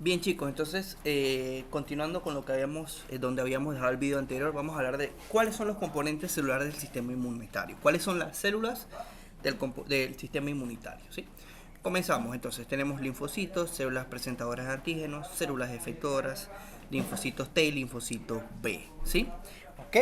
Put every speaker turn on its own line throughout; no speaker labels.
Bien chicos, entonces continuando con lo que donde habíamos dejado el video anterior, vamos a hablar de cuáles son los componentes celulares del sistema inmunitario, cuáles son las células del sistema inmunitario, ¿sí? Comenzamos, entonces tenemos linfocitos, células presentadoras de antígenos, células efectoras, linfocitos T y linfocitos B, ¿sí? ¿Ok?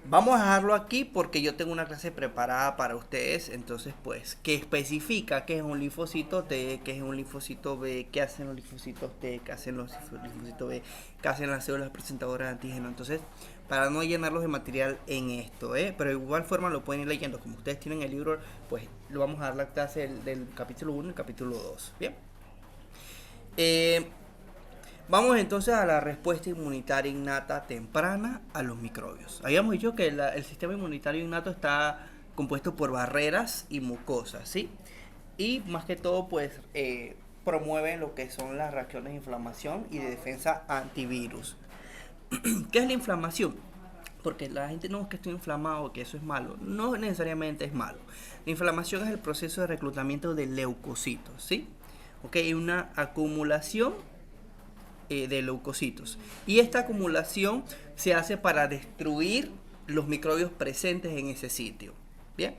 Vamos a dejarlo aquí porque yo tengo una clase preparada para ustedes, entonces pues, que especifica qué es un linfocito T, qué es un linfocito B, qué hacen los linfocitos T, qué hacen los linfocitos B, qué hacen las células presentadoras de antígeno. Entonces, para no llenarlos de material en esto, pero de igual forma lo pueden ir leyendo, como ustedes tienen el libro, pues lo vamos a dar la clase del capítulo 1 y el capítulo 2, ¿bien? Vamos entonces a la respuesta inmunitaria innata temprana a los microbios. Habíamos dicho que el sistema inmunitario innato está compuesto por barreras y mucosas, ¿sí? Y más que todo, pues, promueven lo que son las reacciones de inflamación y de defensa antivirus. ¿Qué es la inflamación? Porque la gente no es que estoy inflamado, que eso es malo. No necesariamente es malo. La inflamación es el proceso de reclutamiento de leucocitos, ¿sí? Ok, una acumulación de leucocitos. Y esta acumulación se hace para destruir los microbios presentes en ese sitio. Bien.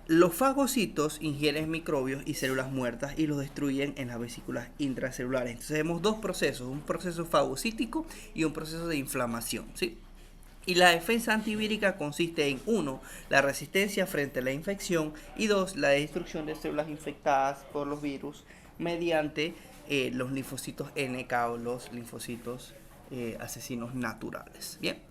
Los fagocitos ingieren microbios y células muertas y los destruyen en las vesículas intracelulares. Entonces vemos dos procesos, un proceso fagocítico y un proceso de inflamación, ¿sí? Y la defensa antivírica consiste en 1. La resistencia frente a la infección y 2. La destrucción de células infectadas por los virus mediante los linfocitos NK o los linfocitos asesinos naturales. Bien.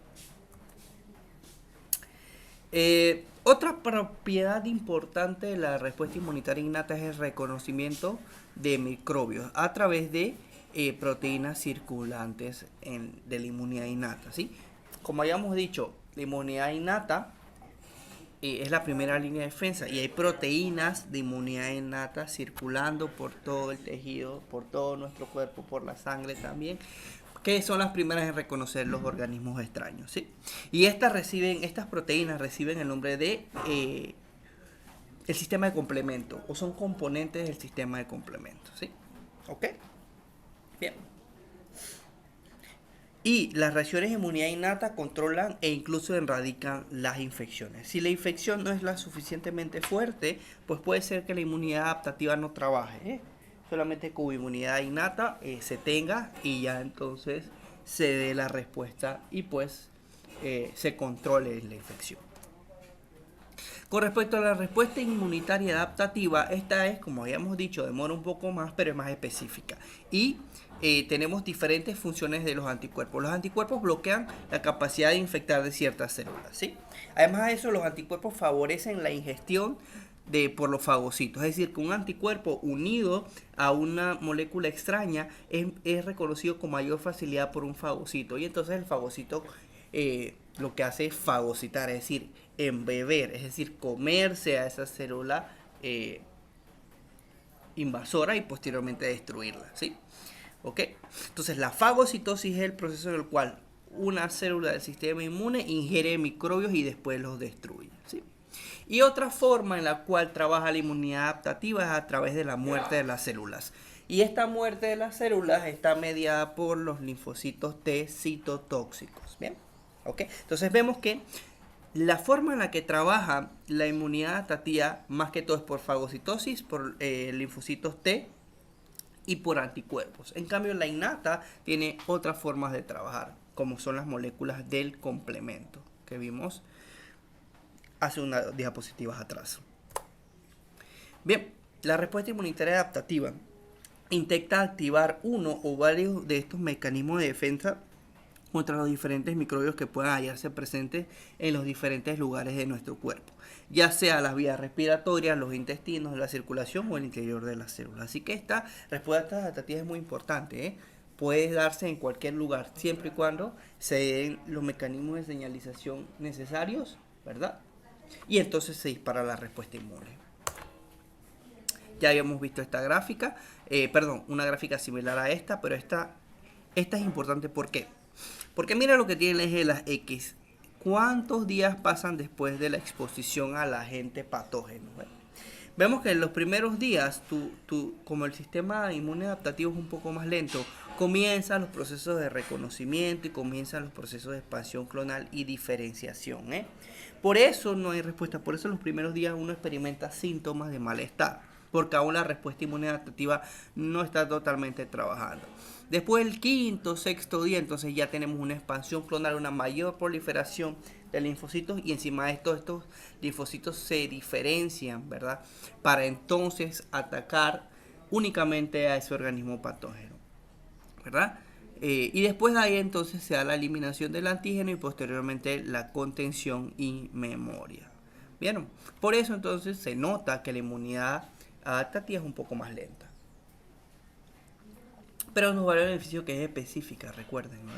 Otra propiedad importante de la respuesta inmunitaria innata es el reconocimiento de microbios a través de proteínas circulantes de la inmunidad innata, ¿sí? Como habíamos dicho, la inmunidad innata es la primera línea de defensa y hay proteínas de inmunidad innata circulando por todo el tejido, por todo nuestro cuerpo, por la sangre también, que son las primeras en reconocer los organismos extraños, ¿sí? Y estas proteínas reciben el nombre de el sistema de complemento, o son componentes del sistema de complemento, ¿sí? ¿Ok? Bien. Y las reacciones de inmunidad innata controlan e incluso erradican las infecciones. Si la infección no es la suficientemente fuerte, pues puede ser que la inmunidad adaptativa no trabaje, solamente con inmunidad innata se tenga y ya entonces se dé la respuesta y pues se controle la infección. Con respecto a la respuesta inmunitaria adaptativa, esta es, como habíamos dicho, demora un poco más, pero es más específica. Y tenemos diferentes funciones de los anticuerpos. Los anticuerpos bloquean la capacidad de infectar de ciertas células, ¿sí? Además de eso, los anticuerpos favorecen la ingestión por los fagocitos. Es decir, que un anticuerpo unido a una molécula extraña es reconocido con mayor facilidad por un fagocito. Y entonces el fagocito lo que hace es fagocitar, es decir, embeber, es decir, comerse a esa célula invasora y posteriormente destruirla, ¿sí? ¿Ok? Entonces la fagocitosis es el proceso en el cual una célula del sistema inmune ingiere microbios y después los destruye, ¿sí? Y otra forma en la cual trabaja la inmunidad adaptativa es a través de la muerte de las células. Y esta muerte de las células está mediada por los linfocitos T citotóxicos. ¿Bien? ¿Ok? Entonces vemos que la forma en la que trabaja la inmunidad adaptativa más que todo es por fagocitosis, por linfocitos T y por anticuerpos. En cambio, la innata tiene otras formas de trabajar, como son las moléculas del complemento que vimos hace unas diapositivas atrás. Bien, la respuesta inmunitaria adaptativa intenta activar uno o varios de estos mecanismos de defensa contra los diferentes microbios que puedan hallarse presentes en los diferentes lugares de nuestro cuerpo, ya sea las vías respiratorias, los intestinos, la circulación o el interior de las células. Así que esta respuesta adaptativa es muy importante, puede darse en cualquier lugar, siempre y cuando se den los mecanismos de señalización necesarios, ¿verdad? Y entonces se dispara la respuesta inmune. Ya habíamos visto esta gráfica, una gráfica similar a esta, pero esta es importante. ¿Por qué? Porque mira lo que tiene el eje de las X. ¿Cuántos días pasan después de la exposición al agente patógeno? vemos que en los primeros días, como el sistema inmune adaptativo es un poco más lento, comienzan los procesos de reconocimiento y comienzan los procesos de expansión clonal y diferenciación. Por eso no hay respuesta, por eso en los primeros días uno experimenta síntomas de malestar, porque aún la respuesta inmune adaptativa no está totalmente trabajando. Después del quinto, sexto día, entonces ya tenemos una expansión clonal, una mayor proliferación de linfocitos, y encima de esto, estos linfocitos se diferencian, ¿verdad? Para entonces atacar únicamente a ese organismo patógeno, ¿verdad? Y después de ahí entonces se da la eliminación del antígeno y posteriormente la contención y memoria. ¿Vieron? Por eso entonces se nota que la inmunidad adaptativa es un poco más lenta. Pero nos va a dar el beneficio que es específica, recuerden, ¿no?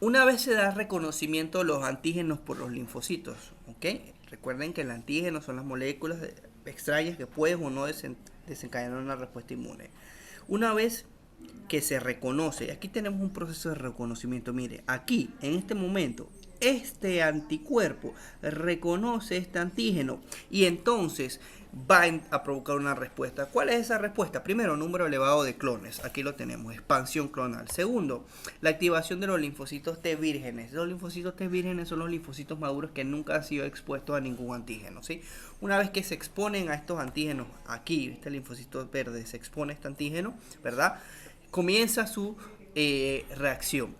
Una vez se da reconocimiento de los antígenos por los linfocitos, ¿ok? Recuerden que el antígeno son las moléculas extrañas que pueden o no desencadenar una respuesta inmune. Una vez que se reconoce, aquí tenemos un proceso de reconocimiento, mire, aquí, en este momento, este anticuerpo reconoce este antígeno y entonces va a provocar una respuesta. ¿Cuál es esa respuesta? Primero, número elevado de clones. Aquí lo tenemos, expansión clonal. Segundo, la activación de los linfocitos T vírgenes. Los linfocitos T vírgenes son los linfocitos maduros que nunca han sido expuestos a ningún antígeno, ¿sí? Una vez que se exponen a estos antígenos, aquí, este linfocito verde se expone a este antígeno, ¿verdad? Comienza su reacción.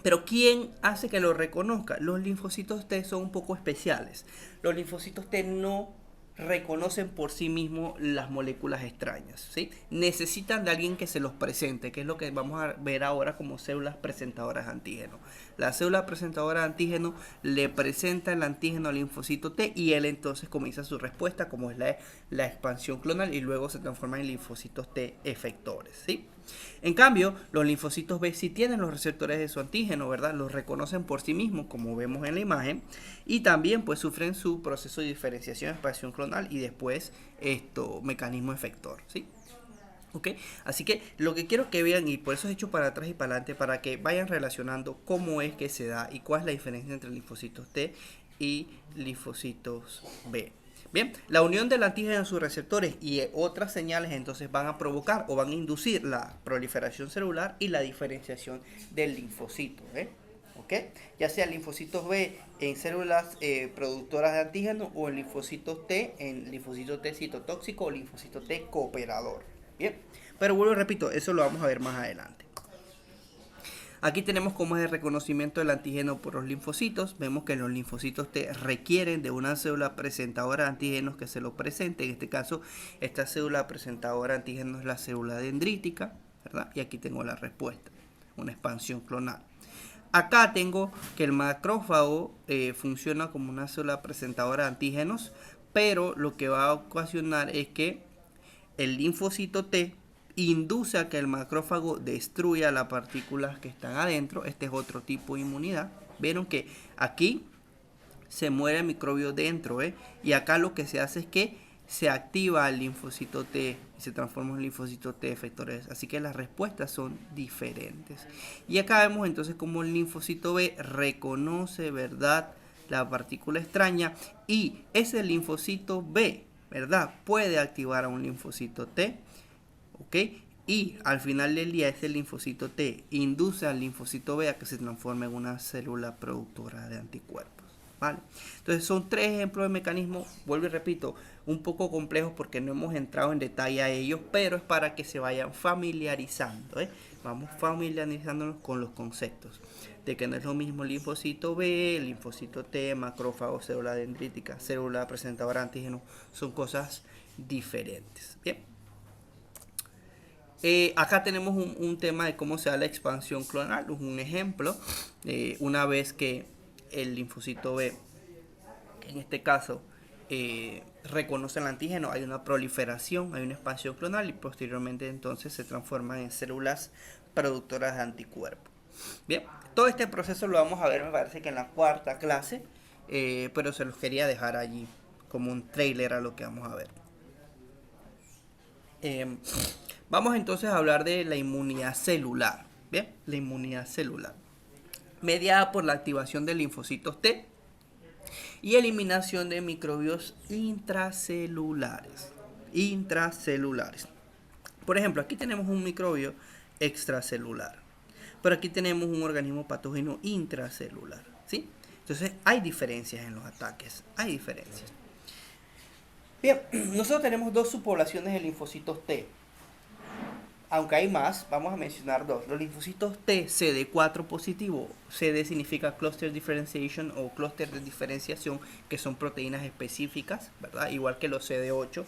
Pero ¿quién hace que lo reconozca? Los linfocitos T son un poco especiales. Los linfocitos T no reconocen por sí mismos las moléculas extrañas, ¿sí? Necesitan de alguien que se los presente, que es lo que vamos a ver ahora como células presentadoras de antígeno. La célula presentadora de antígeno le presenta el antígeno al linfocito T y él entonces comienza su respuesta, como es la expansión clonal, y luego se transforma en linfocitos T efectores, ¿sí? En cambio, los linfocitos B sí tienen los receptores de su antígeno, ¿verdad? Los reconocen por sí mismos, como vemos en la imagen, y también pues sufren su proceso de diferenciación, expansión clonal y después mecanismo efector, ¿sí? ¿Ok? Así que lo que quiero que vean, y por eso he hecho para atrás y para adelante, para que vayan relacionando cómo es que se da y cuál es la diferencia entre linfocitos T y linfocitos B. Bien, la unión del antígeno a sus receptores y otras señales entonces van a provocar o van a inducir la proliferación celular y la diferenciación del linfocito, ¿ok? Ya sea linfocitos B en células productoras de antígeno o en linfocitos T en linfocito T citotóxico o linfocito T cooperador. Bien, pero vuelvo y repito, eso lo vamos a ver más adelante. Aquí tenemos cómo es el reconocimiento del antígeno por los linfocitos. Vemos que los linfocitos T requieren de una célula presentadora de antígenos que se lo presente. En este caso, esta célula presentadora de antígenos es la célula dendrítica, ¿verdad? Y aquí tengo la respuesta, una expansión clonal. Acá tengo que el macrófago funciona como una célula presentadora de antígenos, pero lo que va a ocasionar es que el linfocito T induce a que el macrófago destruya las partículas que están adentro. Este es otro tipo de inmunidad. Vieron que aquí se muere el microbio dentro, y acá lo que se hace es que se activa el linfocito T y se transforma en linfocito T efectores. Así que las respuestas son diferentes. Y acá vemos entonces cómo el linfocito B reconoce, ¿verdad?, la partícula extraña, y ese linfocito B, ¿verdad?, puede activar a un linfocito T, ¿ok? Y al final del día ese linfocito T induce al linfocito B a que se transforme en una célula productora de anticuerpos, ¿vale? Entonces son tres ejemplos de mecanismos, vuelvo y repito, un poco complejos porque no hemos entrado en detalle a ellos, pero es para que se vayan familiarizando, Vamos familiarizándonos con los conceptos de que no es lo mismo linfocito B, linfocito T, macrófago, célula dendrítica, célula presentadora de antígenos, son cosas diferentes. Bien. Acá tenemos un tema de cómo se da la expansión clonal, un ejemplo. Una vez que el linfocito B, que en este caso reconoce el antígeno, hay una proliferación, hay una expansión clonal y posteriormente entonces se transforman en células productoras de anticuerpos. Bien, todo este proceso lo vamos a ver, me parece que en la cuarta clase, pero se los quería dejar allí como un trailer a lo que vamos a ver. Vamos entonces a hablar de la inmunidad celular. Bien, la inmunidad celular, mediada por la activación de linfocitos T y eliminación de microbios intracelulares. Por ejemplo, aquí tenemos un microbio extracelular, pero aquí tenemos un organismo patógeno intracelular, ¿sí? Entonces hay diferencias en los ataques, hay diferencias. Bien, nosotros tenemos dos subpoblaciones de linfocitos T. Aunque hay más, vamos a mencionar dos. Los linfocitos T CD4 positivo. CD significa cluster differentiation o clúster de diferenciación, que son proteínas específicas, ¿verdad? Igual que los CD8,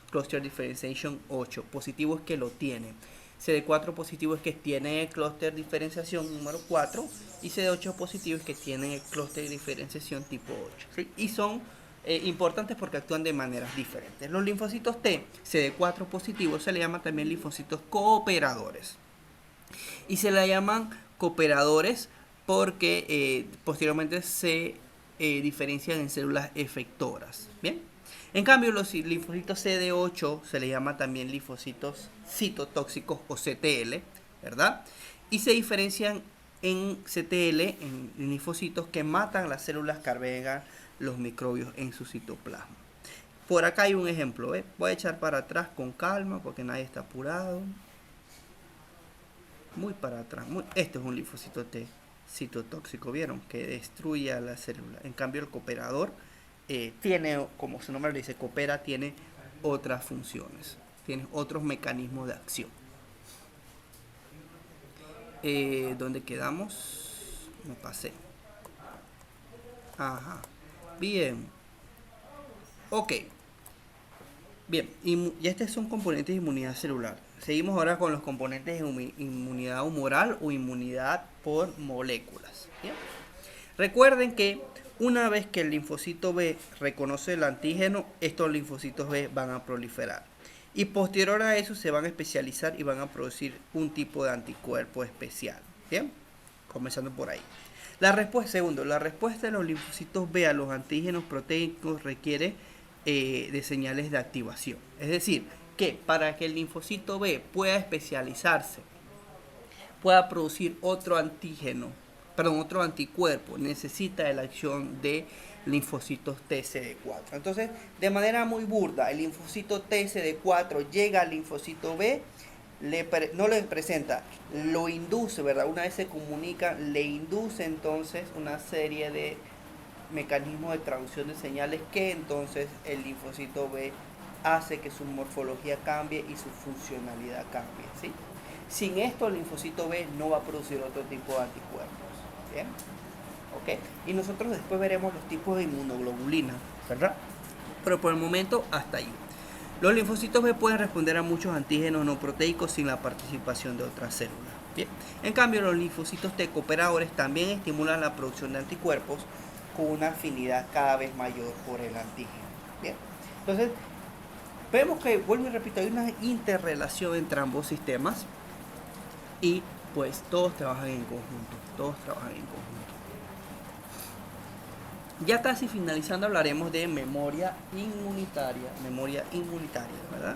cluster differentiation 8. Positivo es que lo tiene. CD4 positivo es que tiene el clúster diferenciación número 4 y CD8 positivo es que tiene el clúster de diferenciación tipo 8. ¿Sí? Y son importantes porque actúan de maneras diferentes. Los linfocitos T, CD4 positivos, se le llaman también linfocitos cooperadores. Y se le llaman cooperadores porque posteriormente se diferencian en células efectoras. ¿Bien? En cambio, los linfocitos CD8 se le llama también linfocitos citotóxicos o CTL, ¿verdad? Y se diferencian en CTL, en linfocitos que matan las células que albergan los microbios en su citoplasma. Por acá hay un ejemplo, ¿eh? Voy a echar para atrás con calma porque nadie está apurado. Muy para atrás. Este es un linfocito T citotóxico, ¿vieron? Que destruye a la célula. En cambio, el cooperador tiene, como su nombre le dice, coopera, tiene otras funciones, tiene otros mecanismos de acción. ¿Dónde quedamos? Me pasé. Ajá. Bien. Ok. Bien. Y estos son componentes de inmunidad celular. Seguimos ahora con los componentes de inmunidad humoral o inmunidad por moléculas. ¿Bien? Recuerden que una vez que el linfocito B reconoce el antígeno, estos linfocitos B van a proliferar. Y posterior a eso se van a especializar y van a producir un tipo de anticuerpo especial. ¿Bien? Comenzando por ahí. La respuesta de los linfocitos B a los antígenos proteicos requiere de señales de activación. Es decir, que para que el linfocito B pueda especializarse, pueda producir otro anticuerpo, necesita de la acción de linfocitos TCD4. Entonces, de manera muy burda, el linfocito TCD4 llega al linfocito B, no le presenta, lo induce, ¿verdad? Una vez se comunica, le induce entonces una serie de mecanismos de traducción de señales que entonces el linfocito B hace que su morfología cambie y su funcionalidad cambie, ¿sí? Sin esto el linfocito B no va a producir otro tipo de anticuerpos. ¿Bien? ¿Ok? Y nosotros después veremos los tipos de inmunoglobulina, ¿verdad? Pero por el momento hasta ahí. Los linfocitos B pueden responder a muchos antígenos no proteicos sin la participación de otras células. Bien. En cambio, los linfocitos T cooperadores también estimulan la producción de anticuerpos con una afinidad cada vez mayor por el antígeno. Bien. Entonces, vemos que, vuelvo y repito, hay una interrelación entre ambos sistemas y pues todos trabajan en conjunto. Ya casi finalizando hablaremos de memoria inmunitaria, ¿verdad?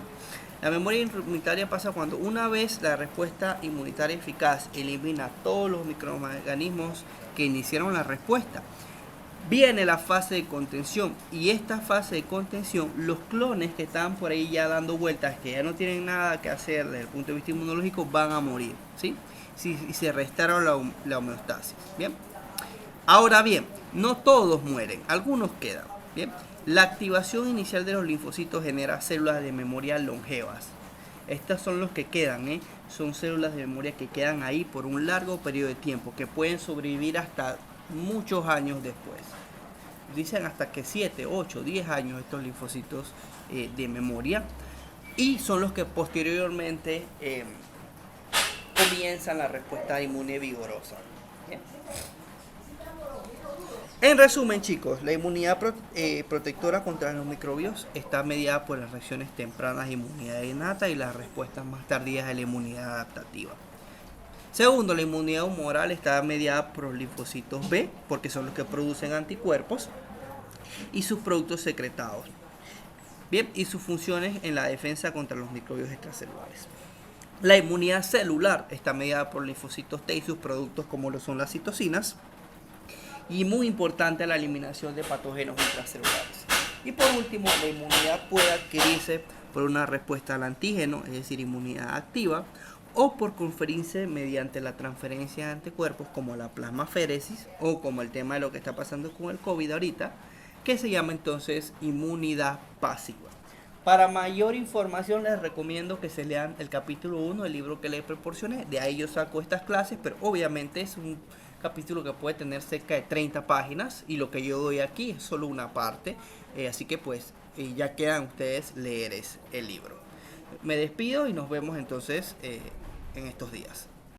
La memoria inmunitaria pasa cuando una vez la respuesta inmunitaria eficaz elimina todos los microorganismos que iniciaron la respuesta, viene la fase de contención, y esta fase de contención, los clones que están por ahí ya dando vueltas, que ya no tienen nada que hacer desde el punto de vista inmunológico, van a morir, ¿sí? Si se restaura la homeostasis. Bien. Ahora bien, no todos mueren, algunos quedan. Bien. La activación inicial de los linfocitos genera células de memoria longevas. Estas son los que quedan, son células de memoria que quedan ahí por un largo periodo de tiempo, que pueden sobrevivir hasta muchos años después. Dicen hasta que 7, 8, 10 años estos linfocitos de memoria, y son los que posteriormente comienzan la respuesta inmune vigorosa. ¿Bien? En resumen, chicos, la inmunidad protectora contra los microbios está mediada por las reacciones tempranas de inmunidad innata y las respuestas más tardías de la inmunidad adaptativa. Segundo, la inmunidad humoral está mediada por los linfocitos B, porque son los que producen anticuerpos y sus productos secretados. Bien, y sus funciones en la defensa contra los microbios extracelulares. La inmunidad celular está mediada por linfocitos T y sus productos, como lo son las citocinas. Y muy importante la eliminación de patógenos intracelulares. Y por último, la inmunidad puede adquirirse por una respuesta al antígeno, es decir, inmunidad activa, o por conferirse mediante la transferencia de anticuerpos como la plasmaféresis o como el tema de lo que está pasando con el COVID ahorita, que se llama entonces inmunidad pasiva. Para mayor información les recomiendo que se lean el capítulo 1 del libro que les proporcioné. De ahí yo saco estas clases, pero obviamente es un capítulo que puede tener cerca de 30 páginas y lo que yo doy aquí es solo una parte. Así que pues ya quedan ustedes leer el libro. Me despido y nos vemos entonces en estos días.